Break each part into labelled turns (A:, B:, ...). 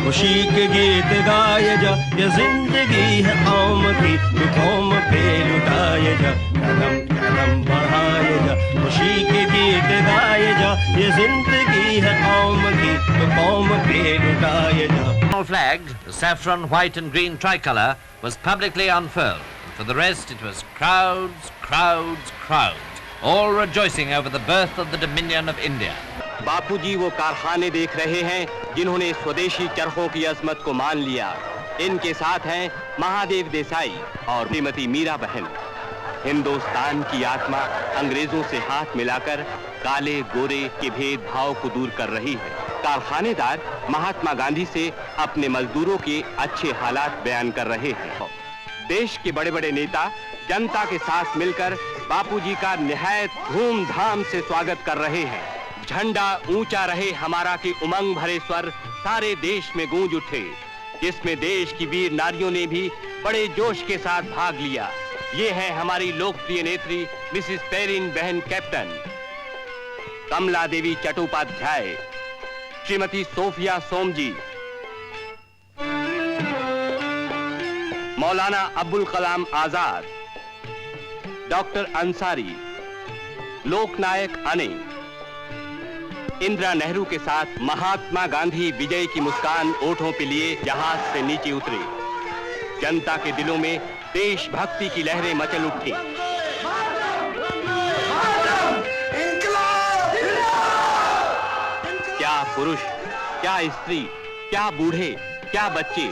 A: खुशी के गीत गाए जा, ये जिंदगी है कौम की, तू कौम पे लुटाए जा, कदम कदम बढ़ाए जा, खुशी के गीत गाए जा, ये जिंदगी है कौम की, तू कौम पे लुटाए जा।
B: The flag, the saffron, white and green tricolour, was publicly unfurled. And for the rest, it was crowds, crowds, crowds, all rejoicing over the birth of the Dominion of India.
C: बापूजी वो कारखाने देख रहे हैं जिन्होंने स्वदेशी चरखों की अजमत को मान लिया। इनके साथ हैं महादेव देसाई और श्रीमती मीरा बहन। हिंदुस्तान की आत्मा अंग्रेजों से हाथ मिलाकर काले गोरे के भेदभाव को दूर कर रही है। कारखानेदार महात्मा गांधी से अपने मजदूरों के अच्छे हालात बयान कर रहे हैं। देश के बड़े बड़े नेता जनता के साथ मिलकर बापूजी का निहायत धूमधाम से स्वागत कर रहे हैं। झंडा ऊंचा रहे हमारा की उमंग भरे स्वर सारे देश में गूंज उठे, जिसमें देश की वीर नारियों ने भी बड़े जोश के साथ भाग लिया। ये है हमारी लोकप्रिय नेत्री मिसिस पेरिन बहन कैप्टन, कमला देवी चट्टोपाध्याय, श्रीमती सोफिया सोमजी, मौलाना अब्दुल कलाम आजाद, डॉक्टर अंसारी, लोकनायक अने, इंदिरा नेहरू के साथ महात्मा गांधी विजय की मुस्कान ओठों पे लिए जहाज से नीचे उतरे। जनता के दिलों में देशभक्ति की लहरें मचल उठी। क्या पुरुष, क्या स्त्री, क्या बूढ़े, क्या बच्चे,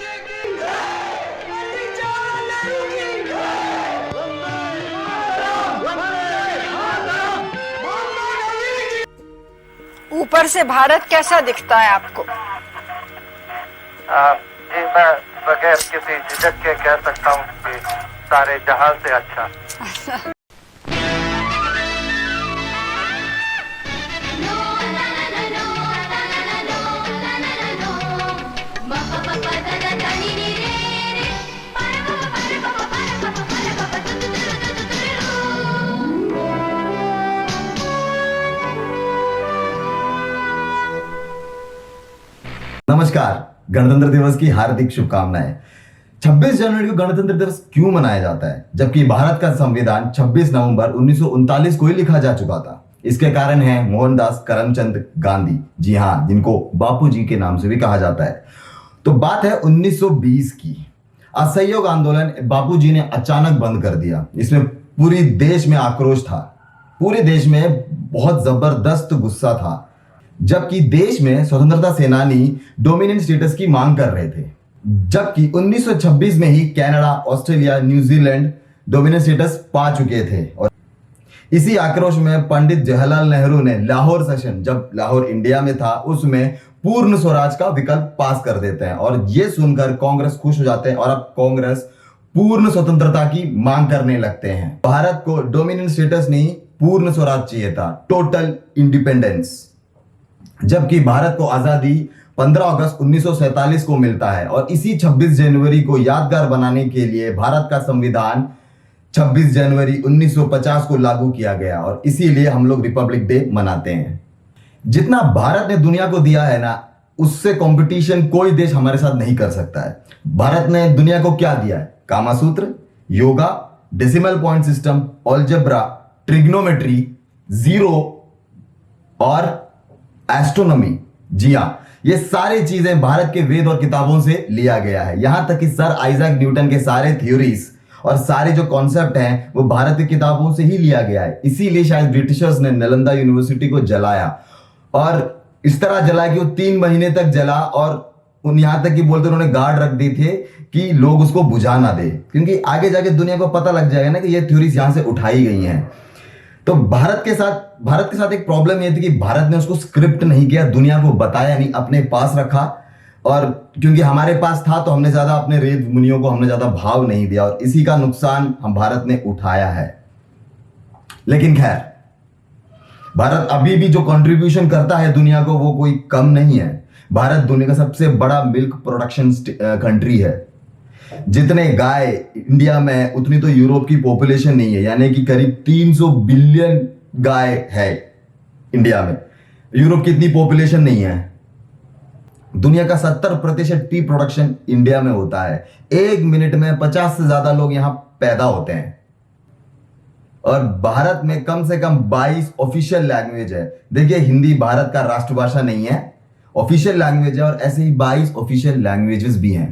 D: ऊपर से भारत कैसा दिखता है आपको?
E: जी मैं बगैर किसी झिझक के कह सकता हूँ कि सारे जहां से अच्छा।
F: नमस्कार, गणतंत्र दिवस की हार्दिक शुभकामनाएं। 26 जनवरी को गणतंत्र दिवस क्यों मनाया जाता है, जबकि भारत का संविधान 26 नवंबर 1939 को ही लिखा जा चुका था? इसके कारण है मोहनदास करमचंद गांधी, जी हाँ, जिनको बापूजी के नाम से भी कहा जाता है। तो बात है 1920 की। असहयोग आंदोलन बापूजी ने अचानक बंद कर दिया। इसमें पूरी देश में आक्रोश था, पूरे देश में बहुत जबरदस्त गुस्सा था, जबकि देश में स्वतंत्रता सेनानी डोमिनियन स्टेटस की मांग कर रहे थे। जबकि 1926 में ही Canada, Australia, New Zealand dominion status पा चुके थे। और इसी आक्रोश में पंडित जवाहरलाल नेहरू ने लाहौर सेशन, जब लाहौर इंडिया में था, उसमें पूर्ण स्वराज का विकल्प पास कर देते हैं। और यह सुनकर कांग्रेस खुश हो जाते हैं और अब कांग्रेस पूर्ण स्वतंत्रता की मांग करने लगते हैं। भारत को डोमिनियन स्टेटस नहीं, पूर्ण स्वराज चाहिए था, टोटल इंडिपेंडेंस। जबकि भारत को आजादी 15 अगस्त 1947 को मिलता है और इसी 26 जनवरी को यादगार बनाने के लिए भारत का संविधान 26 जनवरी 1950 को लागू किया गया और इसीलिए हम लोग रिपब्लिक डे मनाते हैं। जितना भारत ने दुनिया को दिया है ना, उससे कंपटीशन कोई देश हमारे साथ नहीं कर सकता है। भारत ने दुनिया को क्या दिया है? Kamasutra, yoga, decimal point system, algebra, trigonometry, zero और एस्ट्रोनॉमी। जी हाँ, ये सारी चीजें भारत के वेद और किताबों से लिया गया है। यहां तक कि सर आइजैक न्यूटन के सारे थ्योरीज और सारे जो कॉन्सेप्ट हैं वो भारत की किताबों से ही लिया गया है। इसीलिए शायद ब्रिटिशर्स ने नालंदा यूनिवर्सिटी को जलाया और इस तरह जलाया कि वो 3 महीने तक जला और यहां तक कि बोलते उन्होंने गार्ड रख दी थे कि लोग उसको बुझा ना दे, क्योंकि आगे जाके दुनिया को पता लग जाएगा ना कि ये थ्योरीज यहां से उठाई गई हैं। तो भारत के साथ एक प्रॉब्लम ये थी कि भारत ने उसको स्क्रिप्ट नहीं किया, दुनिया को बताया नहीं, अपने पास रखा। और क्योंकि हमारे पास था तो हमने ज्यादा अपने वेद मुनियों को हमने ज्यादा भाव नहीं दिया और इसी का नुकसान हम भारत ने उठाया है। लेकिन खैर, भारत अभी भी जो कंट्रीब्यूशन करता है दुनिया को वो कोई कम नहीं है। भारत दुनिया का सबसे बड़ा मिल्क प्रोडक्शन कंट्री है। जितने गाय इंडिया में उतनी तो यूरोप की पॉपुलेशन नहीं है, यानी कि करीब 300 बिलियन गाय है इंडिया में। यूरोप की इतनी पॉपुलेशन नहीं है। दुनिया का 70% टी प्रोडक्शन इंडिया में होता है। 1 मिनट में 50 से ज्यादा लोग यहां पैदा होते हैं। और भारत में कम से कम 22 ऑफिशियल लैंग्वेज है। देखिए, हिंदी भारत का राष्ट्रभाषा नहीं है, ऑफिशियल लैंग्वेज है, और ऐसे ही 22 ऑफिशियल लैंग्वेजेस भी हैं।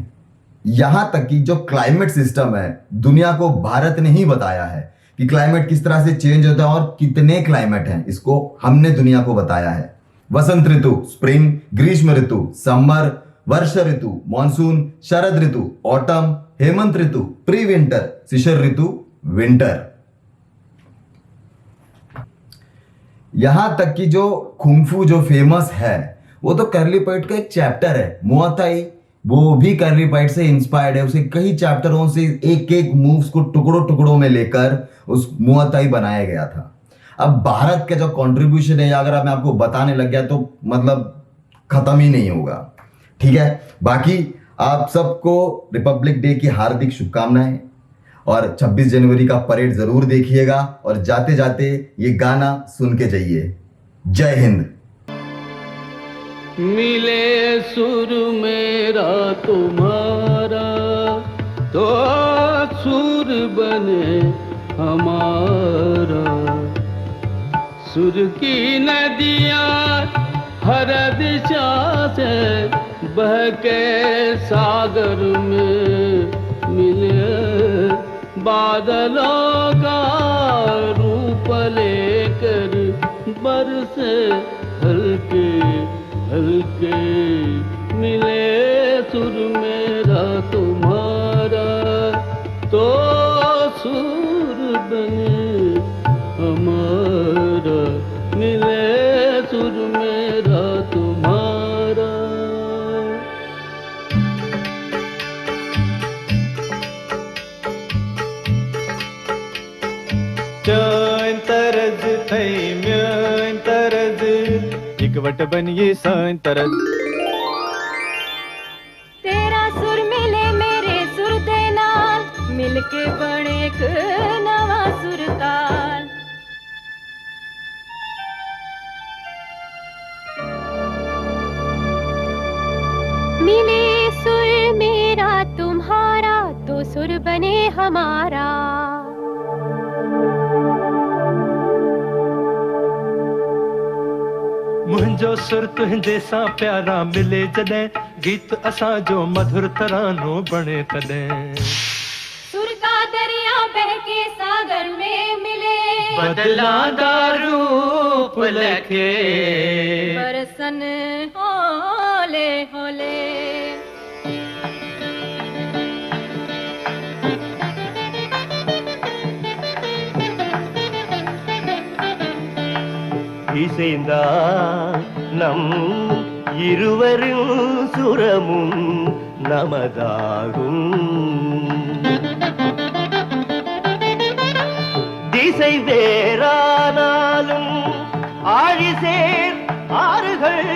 F: यहां तक कि जो क्लाइमेट सिस्टम है, दुनिया को भारत ने ही बताया है कि क्लाइमेट किस तरह से चेंज होता है और कितने क्लाइमेट हैं, इसको हमने दुनिया को बताया है। वसंत ऋतु स्प्रिंग, ग्रीष्म ऋतु समर, वर्षा ऋतु मानसून, शरद ऋतु ऑटम, हेमंत ऋतु प्री विंटर, शिशिर ऋतु विंटर। यहां तक कि जो कुंफू जो फेमस है वो तो कर्ली पाइट का एक चैप्टर है। मुआताई वो भी कर्ली पाइट से इंस्पायर्ड है। उसे कई चैप्टरों से एक एक मूव्स को टुकड़ों टुकड़ों में लेकर उस मुआताई बनाया गया था। अब भारत का जो कंट्रीब्यूशन है, अगर मैं आपको बताने लग गया तो मतलब खत्म ही नहीं होगा। ठीक है, बाकी आप सबको रिपब्लिक डे की हार्दिक शुभकामनाएं, और 26 जनवरी का परेड जरूर देखिएगा, और जाते जाते ये गाना सुन के जाइए। जय हिंद।
G: मिले सुर मेरा तुम्हारा, तो सुर बने हमारा। सुर की नदियाँ हर दिशा से बह के सागर में मिले, बादलों का रूप लेकर बरसे हल्के हल्के। मिले सुर मेरा तुम्हारा, तो सुर बने हमारा। मिले सुर मेरा तुम्हारा।
A: चैन तरज थई म्यान तरज, इकवट बनिए सान तरज।
H: तेरा सुर मिले मेरे सुर दे नाल, मिलके बने एक नवा सुर ताल। मिले सुर मेरा तुम्हारा, तो सुर बने हमारा।
A: मुंहिंजो सुर तुंहिंजे सां प्यारा मिले जॾहिं, गीत असां जो मधुर तरानो बणे तॾहिं।
H: सुर का दरिया बह के सागर में मिले,
G: बदलांदा रूप लखे।
H: बरसन होले होले।
A: இசைந்தா நம் இருவரும் சுரமும் நமதாகும். திசை வேறானாலும் ஆழிசேர் ஆறுகள்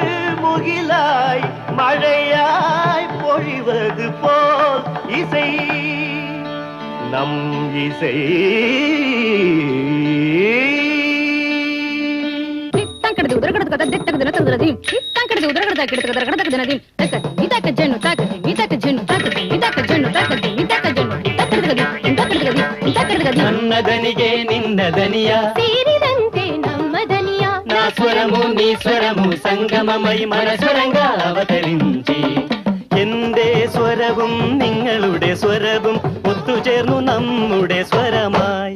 A: முகிலாய் மழையாய் பொழிவது போல் இசை நம் இசை.
G: నన్నదనిగే నిన్నదనియ
H: ಸೇರಿದಂತೆ ನಮ್ಮ ದನಿಯ,
G: నా స్వరము నీ స్వరము സംഗമമై మన സ്വരంగా അവതరించి.
A: എന്റെ സ്വരവും നിങ്ങളുടെ സ്വരവും ഒത്തുചേർന്നു നമ്മുടെ സ്വരമായി.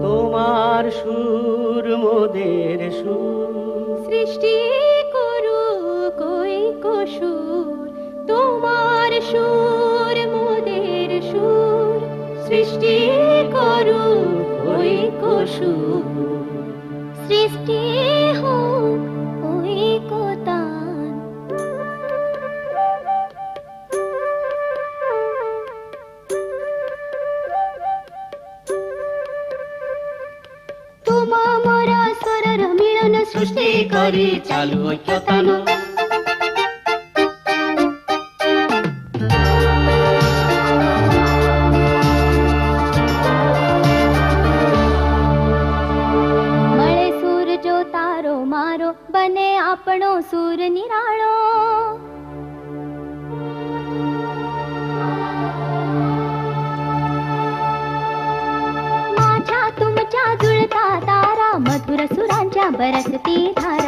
G: তোমার সুর মোদের সুর,
H: সৃষ্টি করু কই সুর। তোমার সুর মোদের সুর, সৃষ্টি করু কই সুর। সৃষ্টি হোক ওই কোতান। তোমা মোরা স্বরর মিলন সৃষ্টি করি চালু ঐক্যতান। મળે સૂર જો તારો बरसती धारा